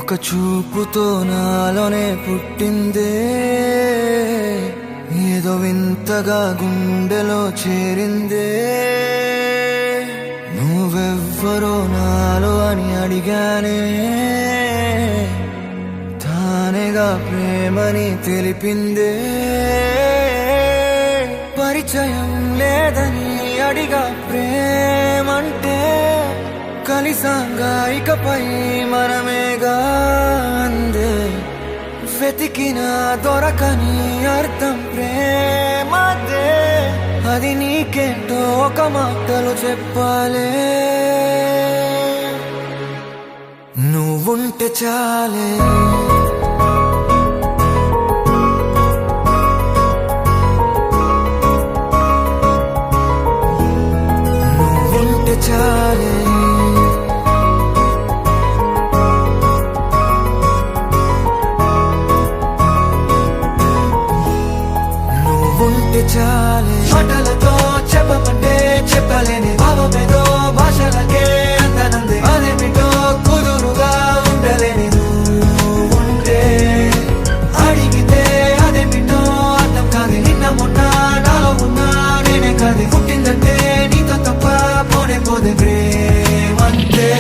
ఒక చూపుతో నాలోనే పుట్టిందే, ఏదో వింతగా గుండెలో చేరిందే. నువ్వెవ్వరో నాలో అని అడిగానే, తానేగా ప్రేమని తెలిపిందే. పరిచయం లేదని అడిగా ప్రేమంటే, కలిసాంగా ఇకపై మనమేగా అందే. వెతికిన దొరకని అర్థం ప్రేమదే, అది నీకేంటో ఒక మాటలు చెప్పాలే. నువ్వుంటే చాలే, నువ్వుంటే చాలే. నువ్వుంటే చాలే, మాటలతో చెప్పమంటే చెప్పలేని భావమేదో భాషలకే అందనందే. అదేమిటో కుదురుగా ఉండలేని నువ్వుంటే, అడిగితే అదేమిటో అర్థం కాదు. నిన్న మొన్న నాలో ఉన్నా నేనే కాదు. పుట్టిందంటే నీతో తప్ప పోనే పోదే ప్రేమంతే.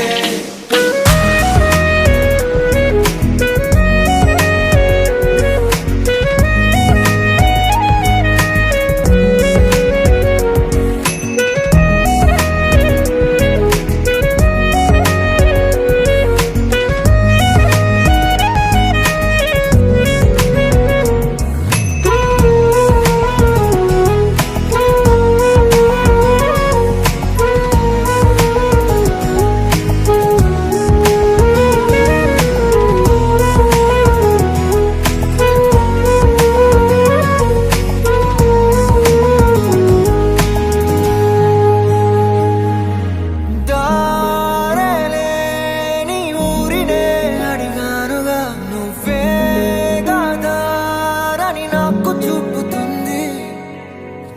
చూపుతుంది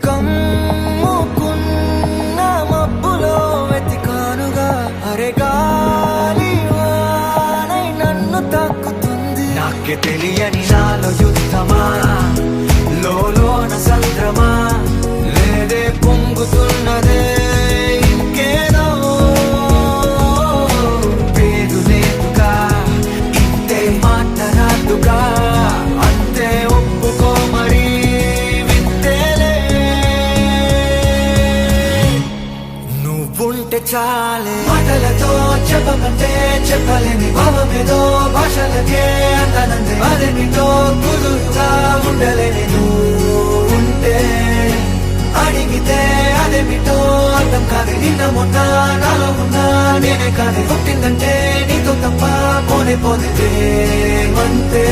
కమ్ముకున్న మబ్బులో వెతికానుగా. అరే గాలి వానై నన్ను తాకుతుంది. నాకే తెలియని నాలో యుద్ధమా, లోన సంద్రమా, లేదే పొంగుతున్నదే ఇంకేదో. పేరు లేదుగా, ఇంతే మాట్లాడుగా, అంతే ఒప్పుకో మరి వింతేలే. నువ్వుంటే చాలే, మాటలతో చెప్పమంటే చెప్పలేని భావమేదో భాషలకే అందనందే. అదేమిటో కుదురుగా ఉండలేని నువ్వుంటే, అడిగితే అదేమిటో అర్థం కాదు. నిన్న మొన్న నాలో ఉన్నా నేనే కాదు. పుట్టిందంటే నీతో తప్ప పోనే పోదే ప్రేమంతే.